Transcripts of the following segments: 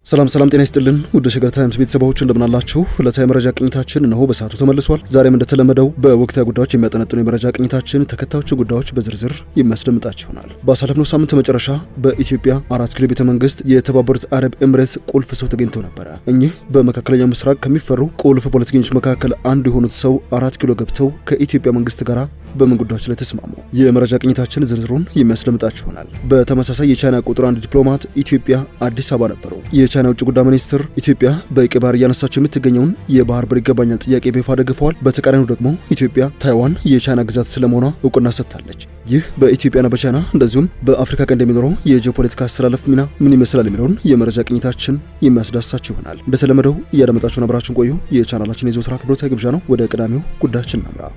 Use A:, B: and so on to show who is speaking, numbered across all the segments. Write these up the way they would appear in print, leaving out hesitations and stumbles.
A: ሰላም ጤና ይስጥልን ውድ ሸገር ታይምስ ቤተሰቦች እንደምናላችሁ። ለታይ መረጃ ቅኝታችን እነሆ በሰዓቱ ተመልሷል። ዛሬም እንደተለመደው በወቅታዊ ጉዳዮች የሚያጠነጥኑ የመረጃ ቅኝታችን ተከታዮቹ ጉዳዮች በዝርዝር የሚያስደምጣችሁ ይሆናል። ባሳለፍነው ሳምንት መጨረሻ በኢትዮጵያ 4 ኪሎ ቤተ መንግስት የተባበሩት አረብ ኤምሬትስ ቁልፍ ሰው ተገኝተው ነበረ። እኚህ በመካከለኛው ምስራቅ ከሚፈሩ ቁልፍ ፖለቲከኞች መካከል አንዱ የሆኑት ሰው 4 ኪሎ ገብተው ከኢትዮጵያ መንግስት ጋር በምን ጉዳዮች ላይ ተስማሙ? የመረጃ ቅኝታችን ዝርዝሩን የሚያስደምጣችሁ ይሆናል። በተመሳሳይ የቻይና ቁጥር 1 ዲፕሎማት ኢትዮጵያ አዲስ አበባ ነበሩ። የቻይና ውጭ ጉዳይ ሚኒስትር ኢትዮጵያ በቀይ ባህር እያነሳቸው የምትገኘውን የባህር በር ይገባኛል ጥያቄ በይፋ ደግፈዋል። በተቃራኒው ደግሞ ኢትዮጵያ ታይዋን የቻይና ግዛት ስለመሆኗ እውቅና ሰጥታለች። ይህ በኢትዮጵያና በቻይና እንደዚሁም በአፍሪካ ቀንድ የሚኖረው የጂኦፖለቲካ አስተላለፍ ሚና ምን ይመስላል የሚለውን የመረጃ ቅኝታችን የሚያስዳስሳችሁ ይሆናል። እንደተለመደው እያደመጣችሁን አብራችሁን ቆዩ። የቻናላችን የዘወትር አክብሮታዊ ግብዣ ነው። ወደ ቀዳሚው ጉዳያችን እናምራ።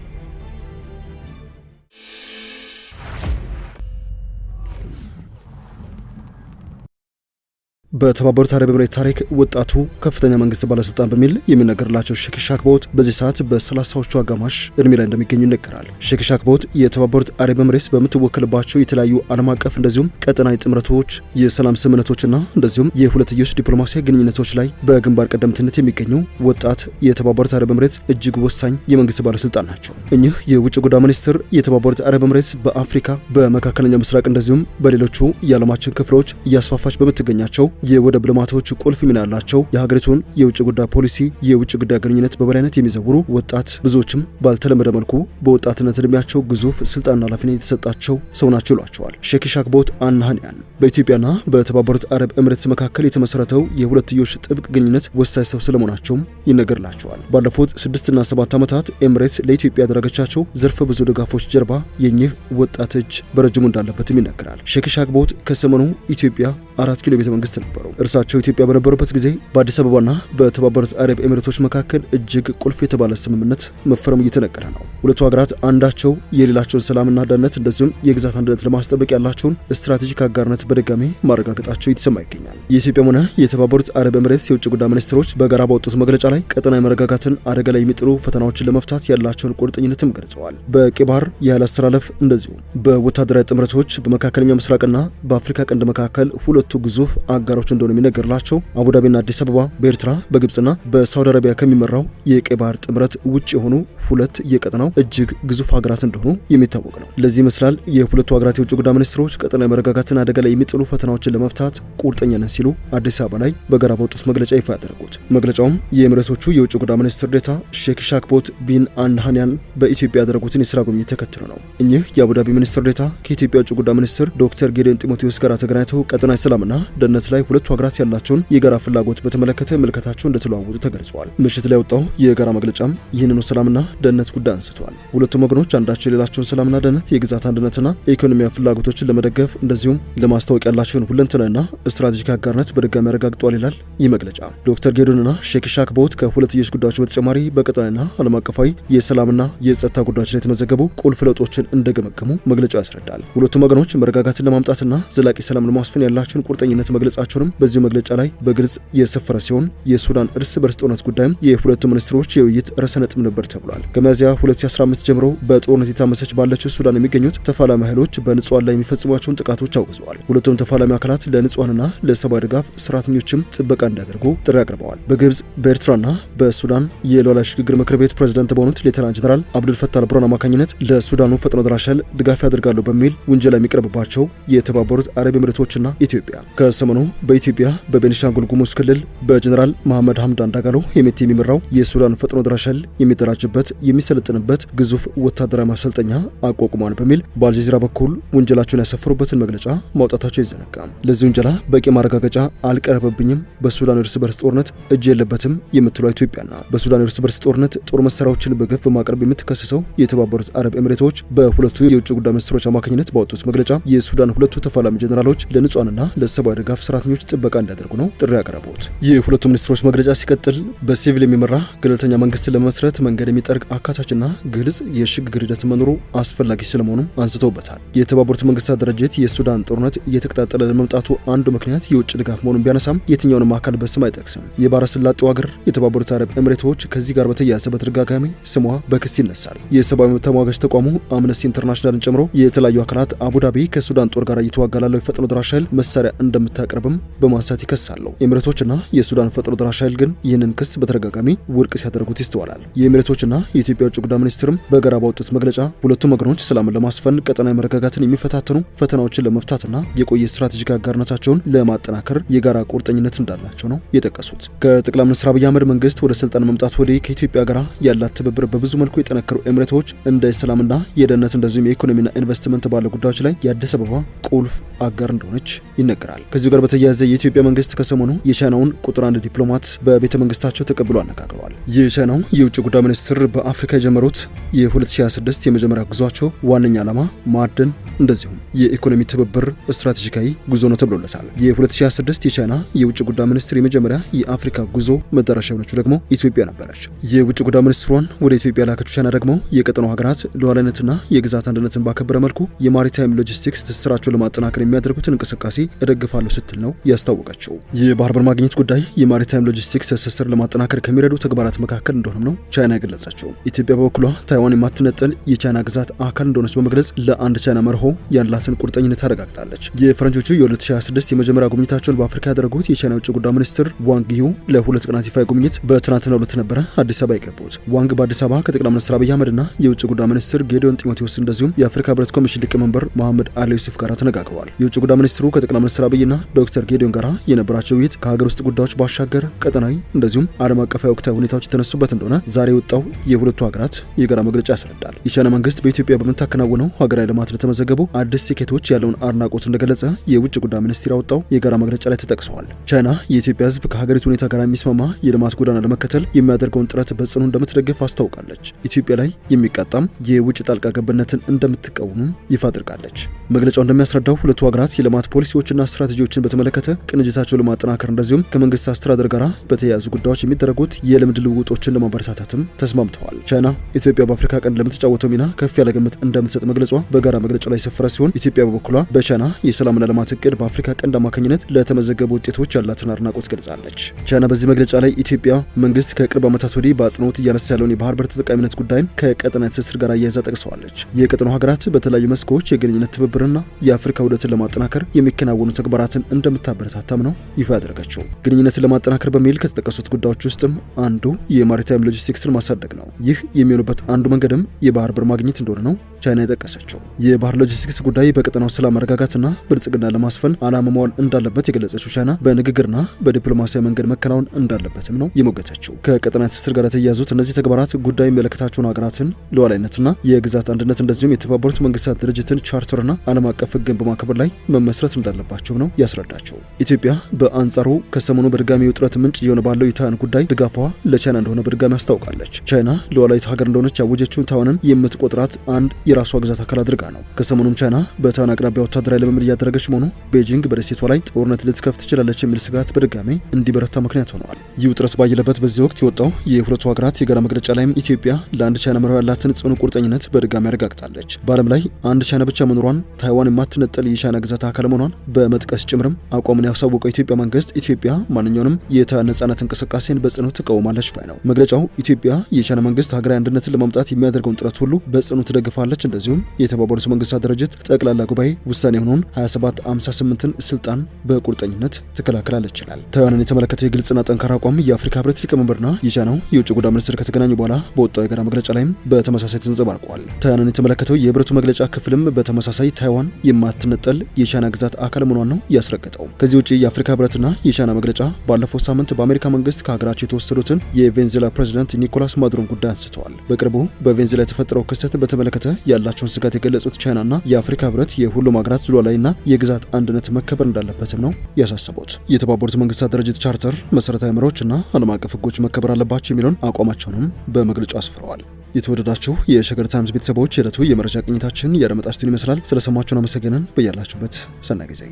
A: በተባበሩት አረብ ኤምሬት ታሪክ ወጣቱ ከፍተኛ መንግስት ባለስልጣን በሚል የሚነገርላቸው ሼክ ሻክቦት በዚህ ሰዓት በ30ዎቹ አጋማሽ እድሜ ላይ እንደሚገኙ ይነገራል። ሼክ ሻክቦት የተባበሩት አረብ ኤምሬትስ በምትወከልባቸው የተለያዩ ዓለም አቀፍ እንደዚሁም ቀጠናዊ ጥምረቶች፣ የሰላም ስምምነቶችና እንደዚሁም የሁለትዮሽ ዲፕሎማሲያዊ ግንኙነቶች ላይ በግንባር ቀደምትነት የሚገኙ ወጣት የተባበሩት አረብ ኤምሬትስ እጅግ ወሳኝ የመንግስት ባለስልጣን ናቸው። እኚህ የውጭ ጉዳይ ሚኒስትር የተባበሩት አረብ ኤምሬትስ በአፍሪካ በመካከለኛው ምስራቅ እንደዚሁም በሌሎቹ የዓለማችን ክፍሎች እያስፋፋች በምትገኛቸው የወደብ ልማቶች ቁልፍ ሚና ያላቸው የሀገሪቱን የውጭ ጉዳይ ፖሊሲ፣ የውጭ ጉዳይ ግንኙነት በበላይነት የሚዘውሩ ወጣት ብዙዎችም ባልተለመደ መልኩ በወጣትነት እድሜያቸው ግዙፍ ስልጣንና ኃላፊነት የተሰጣቸው ሰው ናቸው ይሏቸዋል። ሼክ ሻክቦት አልናህያን በኢትዮጵያና በተባበሩት አረብ ኤምሬትስ መካከል የተመሰረተው የሁለትዮሽ ጥብቅ ግንኙነት ወሳኝ ሰው ስለመሆናቸውም ይነገርላቸዋል። ባለፉት 6 እና 7 ዓመታት ኤምሬትስ ለኢትዮጵያ ያደረገቻቸው ዘርፈ ብዙ ድጋፎች ጀርባ የኚህ ወጣት እጅ በረጅሙ እንዳለበትም ይነገራል። ሼክ ሻክቦት ከሰሞኑ ኢትዮጵያ 4 ኪሎ ቤተ መንግስት ነበሩ። እርሳቸው ኢትዮጵያ በነበሩበት ጊዜ በአዲስ አበባና በተባበሩት አረብ ኤምሬቶች መካከል እጅግ ቁልፍ የተባለ ስምምነት መፈረሙ እየተነገረ ነው። ሁለቱ ሀገራት አንዳቸው የሌላቸውን ሰላምና ደህንነት እንደዚሁም የግዛት አንድነት ለማስጠበቅ ያላቸውን ስትራቴጂክ አጋርነት በድጋሚ ማረጋገጣቸው እየተሰማ ይገኛል። የኢትዮጵያም ሆነ የተባበሩት አረብ ኤምሬትስ የውጭ ጉዳይ ሚኒስትሮች በጋራ ባወጡት መግለጫ ላይ ቀጠናዊ መረጋጋትን አደጋ ላይ የሚጥሉ ፈተናዎችን ለመፍታት ያላቸውን ቁርጠኝነትም ገልጸዋል። በቀይ ባህር የኃይል አስተላለፍ እንደዚሁም በወታደራዊ ጥምረቶች በመካከለኛው ምስራቅና በአፍሪካ ቀንድ መካከል ሁለቱ ግዙፍ አጋሮች እንደሆነ የሚነገርላቸው አቡዳቢና አዲስ አበባ በኤርትራ በግብጽና በሳውዲ አረቢያ ከሚመራው የቀይ ባህር ጥምረት ውጭ የሆኑ ሁለት የቀጠናው እጅግ ግዙፍ ሀገራት እንደሆኑ የሚታወቅ ነው። ለዚህ ይመስላል የሁለቱ ሀገራት የውጭ ጉዳይ ሚኒስትሮች ቀጠናዊ መረጋጋትን አደጋ ላይ የሚጥሉ ፈተናዎችን ለመፍታት ቁርጠኛ ነን ሲሉ አዲስ አበባ ላይ በጋራ ባወጡት መግለጫ ይፋ ያደረጉት። መግለጫውም የኤምሬቶቹ የውጭ ጉዳይ ሚኒስትር ዴኤታ ሼክ ሻክቦት ቢን አልናህያን በኢትዮጵያ ያደረጉትን የስራ ጉብኝት ተከትሎ ነው። እኚህ የአቡዳቢ ሚኒስትር ዴኤታ ከኢትዮጵያ የውጭ ጉዳይ ሚኒስትር ዶክተር ጌዲዮን ጢሞቴዎስ ጋር ተገናኝተው ቀጠናዊ ሰላምና ደህንነት ላይ ሁለቱ ሀገራት ያላቸውን የጋራ ፍላጎት በተመለከተ ምልከታቸው እንደተለዋወጡ ተገልጿል። ምሽት ላይ ወጣው የጋራ መግለጫም ይህንኑ ሰላምና ደህንነት ጉዳይ አንስቷል። ሁለቱም ወገኖች አንዳቸው የሌላቸውን ሰላምና ደህንነት፣ የግዛት አንድነትና ኢኮኖሚያዊ ፍላጎቶችን ለመደገፍ እንደዚሁም ለማስታወቅ ያላቸውን ሁለንተናዊና ስትራቴጂክ አጋርነት በድጋሚ ያረጋግጧል ይላል ይህ መግለጫ። ዶክተር ጌዲዮንና ሼክ ሻክቦት ከሁለትዮሽ ጉዳዮች በተጨማሪ በቀጠናዊና ዓለም አቀፋዊ የሰላምና የጸጥታ ጉዳዮች ላይ የተመዘገቡ ቁልፍ ለውጦችን እንደገመገሙ መግለጫው ያስረዳል። ሁለቱም ወገኖች መረጋጋትን ለማምጣትና ዘላቂ ሰላም ለማስፈን ያላቸውን ቁርጠኝነት መግለጻቸውንም በዚሁ መግለጫ ላይ በግልጽ የሰፈረ ሲሆን የሱዳን እርስ በርስ ጦርነት ጉዳይም የሁለቱ ሚኒስትሮች የውይይት ርዕሰ ነጥብ ነበር ተብሏል። ከሚያዝያ 2015 ጀምሮ በጦርነት የታመሰች ባለችው ሱዳን የሚገኙት ተፋላሚ ኃይሎች በንጹሃን ላይ የሚፈጽሟቸውን ጥቃቶች አውግዘዋል። ሁለቱም ተፋላሚ አካላት ለንጹሃንና ለሰብአዊ ድጋፍ ሰራተኞችም ጥበቃ እንዲያደርጉ ጥሪ አቅርበዋል። በግብጽ በኤርትራና በሱዳን የሉዓላዊ ሽግግር ምክር ቤት ፕሬዝዳንት በሆኑት ሌተናንት ጀነራል አብዱልፈታህ አልቡርሃን አማካኝነት ለሱዳኑ ፈጥኖ ደራሽ ኃይል ድጋፍ ያደርጋሉ በሚል ውንጀላ የሚቀርብባቸው የተባበሩት አረብ ኤምሬቶችና ኢትዮጵያ ከሰሞኑ በኢትዮጵያ በቤኒሻንጉል ጉሙዝ ክልል በጀነራል መሐመድ ሐምዳን ዳጋሎ የሚመራው የሱዳን ፈጥኖ ደራሽ ኃይል የሚደራጅበት የሚሰለጥንበት ግዙፍ ወታደራዊ ማሰልጠኛ አቋቁሟል በሚል በአልጀዚራ በኩል ውንጀላቸውን ያሰፈሩበትን መግለጫ ማውጣታቸው ይዘነጋል። ለዚህ ውንጀላ በቂ ማረጋገጫ አልቀረበብኝም፣ በሱዳን እርስ በርስ ጦርነት እጅ የለበትም የምትለው ኢትዮጵያና በሱዳን እርስ በርስ ጦርነት ጦር መሳሪያዎችን በገፍ በማቅረብ የምትከሰሰው የተባበሩት አረብ ኤምሬቶች በሁለቱ የውጭ ጉዳይ ሚኒስትሮች አማካኝነት ባወጡት መግለጫ የሱዳን ሁለቱ ተፋላሚ ጀነራሎች ለንጹሃንና ለሰብአዊ ድጋፍ ሰራተኞች ጥበቃ እንዲያደርጉ ነው ጥሪ ያቀረቡት። የሁለቱ ሚኒስትሮች መግለጫ ሲቀጥል በሲቪል የሚመራ ገለልተኛ መንግስት ለመመስረት መንገድ የሚጠርግ አካታችና ግልጽ የሽግግር ሂደት መኖሩ አስፈላጊ ስለመሆኑ አንስተውበታል። የተባበሩት መንግስታት ድርጅት የሱዳን ጦርነት እየተቀጣጠለ ለመምጣቱ አንዱ ምክንያት የውጭ ድጋፍ መሆኑን ቢያነሳም የትኛውንም አካል በስም አይጠቅስም። የባሕረ ሰላጤው ሀገር የተባበሩት አረብ ኤምሬቶች ከዚህ ጋር በተያያዘ በተደጋጋሚ ስሟ በክስ ይነሳል። የሰብአዊ መብት ተሟጋች ተቋሙ አምነስቲ ኢንተርናሽናልን ጨምሮ የተለያዩ አካላት አቡዳቢ ከሱዳን ጦር ጋር እየተዋጋ ላለው የፈጥኖ ደራሽ ኃይል መሳሪያ መሳሪያ እንደምታቀርብም በማንሳት ይከሳሉ። ኤሚሬቶችና የሱዳን ፈጥኖ ደራሽ ኃይል ግን ይህንን ክስ በተደጋጋሚ ውድቅ ሲያደርጉት ይስተዋላል። የኤሚሬቶችና የኢትዮጵያ ውጭ ጉዳይ ሚኒስትርም በጋራ ባወጡት መግለጫ ሁለቱም ወገኖች ሰላምን ለማስፈን ቀጠናዊ መረጋጋትን የሚፈታተኑ ፈተናዎችን ለመፍታትና የቆየ ስትራቴጂክ አጋርነታቸውን ለማጠናከር የጋራ ቁርጠኝነት እንዳላቸው ነው የጠቀሱት። ከጠቅላይ ሚኒስትር አብይ አህመድ መንግስት ወደ ስልጣን መምጣት ወዲህ ከኢትዮጵያ ጋር ያላት ትብብር በብዙ መልኩ የጠነከሩ ኤሚሬቶች እንደ ሰላምና የደህንነት እንደዚሁም የኢኮኖሚና ኢንቨስትመንት ባለ ጉዳዮች ላይ የአዲስ አበባ ቁልፍ አጋር እንደሆነች ይነገራል። ከዚሁ ጋር በተያያዘ የኢትዮጵያ መንግስት ከሰሞኑ የቻይናውን ቁጥር 1 ዲፕሎማት በቤተ መንግስታቸው ተቀብሎ አነጋግረዋል። የቻይናው የውጭ ጉዳይ ሚኒስትር በአፍሪካ የጀመሩት የ2026 የመጀመሪያ ጉዟቸው ዋነኛ ዓላማ ማዕድን እንደዚሁም የኢኮኖሚ ትብብር ስትራቴጂካዊ ጉዞ ነው ተብሎለታል። የ2026 የቻይና የውጭ ጉዳይ ሚኒስትር የመጀመሪያ የአፍሪካ ጉዞ መዳረሻ የሆነችው ደግሞ ኢትዮጵያ ነበረች። የውጭ ጉዳይ ሚኒስትሯን ወደ ኢትዮጵያ ላከችው ቻይና ደግሞ የቀጠናው ሀገራት ሉዓላዊነትና የግዛት አንድነትን ባከበረ መልኩ የማሪታይም ሎጂስቲክስ ትስስራቸውን ለማጠናከር የሚያደርጉትን እንቅስቃሴ እደግፋለሁ ስትል ነው ያስታወቀችው። የባህር በር ማግኘት ጉዳይ የማሪታይም ሎጂስቲክስ ትስስር ለማጠናከር ከሚረዱ ተግባራት መካከል እንደሆነም ነው ቻይና የገለጸችው። ኢትዮጵያ በበኩሏ ታይዋን የማትነጠል የቻይና ግዛት አካል እንደሆነች በመግለጽ ለአንድ ቻይና መርሆ ያላትን ቁርጠኝነት አረጋግጣለች። የፈረንጆቹ የ2026 የመጀመሪያ ጉብኝታቸውን በአፍሪካ ያደረጉት የቻይና ውጭ ጉዳይ ሚኒስትር ዋንግ ዩ ለ2 ቀናት ይፋ ጉብኝት በትናንትናው ዕለት ነበረ አዲስ አበባ የገቡት። ዋንግ በአዲስ አበባ ከጠቅላይ ሚኒስትር አብይ አህመድና የውጭ ጉዳይ ሚኒስትር ጌዲዮን ጢሞቴዎስ እንደዚሁም የአፍሪካ ህብረት ኮሚሽን ሊቀመንበር መሐመድ አሊ ዩሱፍ ጋር ተነጋግረዋል። የውጭ ጉዳይ ሚኒስትሩ ከጠቅላይ ሚኒስትር አብይና ዶክተር ጌዲዮን ጋር የነበራቸው ውይይት ከሀገር ውስጥ ጉዳዮች ባሻገር ቀጠናዊ እንደዚሁም ዓለም አቀፋዊ ወቅታዊ ሁኔታዎች የተነሱበት እንደሆነ ዛሬ የወጣው የሁለቱ ሀገራት የጋራ መግለጫ ያስረዳል። የቻይና መንግስት በኢትዮጵያ በምታከናውነው ሀገራዊ ልማት ለተመዘገቡ አዲስ ስኬቶች ያለውን አድናቆት እንደገለጸ የውጭ ጉዳይ ሚኒስቴር ያወጣው የጋራ መግለጫ ላይ ተጠቅሰዋል። ቻይና የኢትዮጵያ ህዝብ ከሀገሪቱ ሁኔታ ጋር የሚስማማ የልማት ጎዳና ለመከተል የሚያደርገውን ጥረት በጽኑ እንደምትደግፍ አስታውቃለች። ኢትዮጵያ ላይ የሚቃጣም የውጭ ጣልቃ ገብነትን እንደምትቃወም ይፋ አድርጋለች። መግለጫው እንደሚያስረዳው ሁለቱ ሀገራት የልማት ፖሊሲዎችና ስትራቴጂዎችን በተመለከተ ቅንጅታቸውን ለማጠናከር እንደዚሁም ከመንግስት አስተዳደር ጋር በተያያዙ ጉዳዮች የሚደረጉት የልምድ ልውውጦችን ለማበረታታትም ተስማምተዋል። ቻይና ኢትዮጵያ በአፍሪካ ቀንድ ለምትጫወተው ሚና ከፍ ያለ ግምት እንደምትሰጥ መግለጿ በጋራ መግለጫው ላይ የሰፈረ ሲሆን ኢትዮጵያ በበኩሏ በቻይና የሰላምና ልማት እቅድ በአፍሪካ ቀንድ አማካኝነት ለተመዘገቡ ውጤቶች ያላትን አድናቆት ገልጻለች። ቻይና በዚህ መግለጫ ላይ ኢትዮጵያ መንግስት ከቅርብ ዓመታት ወዲህ በአጽንኦት እያነሳ ያለውን የባህር በር ተጠቃሚነት ጉዳይን ከቀጠና ትስስር ጋር አያይዛ ጠቅሰዋለች። የቀጠናው ሀገራት በተለያዩ መስኮች የግንኙነት ትብብርና የአፍሪካ ውህደትን ለማጠናከር የሚከናወኑ ተግባራትን እንደምታበረታታም ነው ይፋ ያደረገችው። ግንኙነትን ለማጠናከር በሚል ከተጠቀሱት ጉዳዮች ውስጥም አንዱ የማሪታይም ሎጂስቲክስን ማሳደግ ነው። ይህ የሚሆኑበት አንዱ መንገድም የባህር በር ማግኘት እንደሆነ ነው ቻይና የጠቀሰችው። የባህር ሎጂስቲክስ ጉዳይ በቀጠናው ሰላም መረጋጋትና ብልጽግና ለማስፈን ዓላማ መዋል እንዳለበት የገለጸችው ቻይና በንግግርና በዲፕሎማሲያዊ መንገድ መከናወን እንዳለበትም ነው የሞገተችው። ከቀጠና ትስስር ጋር የተያያዙት እነዚህ ተግባራት ጉዳይ የሚመለከታቸውን ሀገራትን ሉዓላዊነትና የግዛት አንድነት እንደዚሁም የተባበሩት መንግስታት ድርጅትን ቻርተርና ዓለም አቀፍ ሕግን በማክበር ላይ መመስረት እንዳለባቸው ነው ያስረዳቸው። ኢትዮጵያ በአንጻሩ ከሰሞኑ በድጋሚ ውጥረት ምንጭ የሆነ ባለው የታይዋን ጉዳይ ድጋፏ ለቻይና እንደሆነ በድጋሚ አስታውቃለች። ቻይና ሉዓላዊት ሀገር እንደሆነች ያወጀችውን ታይዋንን የምትቆጥራት አንድ የራሷ ግዛት አካል አድርጋ ነው። ከሰሞኑም ቻይና በታይዋን አቅራቢያ ወታደራዊ ልምምድ እያደረገች መሆኑ ቤጂንግ በደሴቷ ላይ ጦርነት ልትከፍት ትችላለች የሚል ስጋት በድጋሚ እንዲበረታ ምክንያት ሆነዋል። ይህ ውጥረት ባየለበት በዚህ ወቅት የወጣው የሁለቱ ሀገራት የጋራ መግለጫ ላይም ኢትዮጵያ ለአንድ ቻይና መርህ ያላትን ጽኑ ቁርጠኝነት በድጋሚ አረጋግጣለች። በዓለም ላይ አንድ ቻይና ብቻ መኖሯን፣ ታይዋን የማትነጠል የቻይና ግዛት አካል መሆኗን በመጥቀስ ጭምርም አቋምን ያሳወቀው የኢትዮጵያ መንግስት ኢትዮጵያ ማንኛውንም የታይዋን ነጻነት እንቅስቃሴን በጽኑ ትቃወማለች ባይ ነው። መግለጫው ኢትዮጵያ የቻይና መንግስት ሀገራዊ አንድነትን ለማምጣት የሚያደርገውን ጥረት ሁሉ በጽኑ ትደግፋለች፣ እንደዚሁም የተባበሩት መንግስታት ድርጅት ጠቅላላ ጉባኤ ውሳኔ የሆነውን 2758ን ስልጣን በቁርጠኝነት ትከላከላለች ይላል። ታይዋንን የተመለከተ የግልጽና ጠንካራ አቋም የአፍሪካ ህብረት ሊቀመንበርና የቻይናው የውጭ ጉዳይ ሚኒስትር ከተገናኙ በኋላ በወጣው የጋራ መግለጫ ላይም በተመሳሳይ ተንጸባርቋል። ታይዋንን የተመለከተው የህብረቱ መግለጫ ክፍልም በተመሳሳይ ታይዋን የማትነጠል የቻይና ግዛት አካል መሆኗን ነው ያስረገጠው። ከዚህ ውጪ የአፍሪካ ህብረትና የቻይና መግለጫ ባለፈው ሳምንት በአሜሪካ መንግስት ከሀገራቸው የተወሰዱትን የቬንዙዌላ ፕሬዚዳንት ኒኮላስ ማዱሮን ጉዳይ አንስተዋል። በቅርቡ በቬንዙዌላ የተፈጠረው ክስተት በተመለከተ ያላቸውን ስጋት የገለጹት ቻይናና የአፍሪካ ህብረት የሁሉም ሀገራት ሉዓላዊና የግዛት አንድነት መከበር እንዳለበትም ነው ያሳሰቡት። የተባበሩት መንግስታት ድርጅት ቻርተር መሰረታዊ መርሆችና ዓለም አቀፍ ህጎች መከበር አለባቸው የሚለውን አቋማቸውንም በመግለጫው አስፍረዋል። የተወደዳችሁ የሸገር ታይምስ ቤተሰቦች የዕለቱ የመረጃ ቅኝታችን ያደመጣችሁትን ይመስላል። ስለሰማችሁን አመሰግነን። በያላችሁበት ሰናይ ጊዜ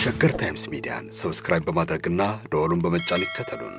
B: ሸገር ታይምስ ሚዲያን ሰብስክራይብ በማድረግና ደወሉን በመጫን ይከተሉን።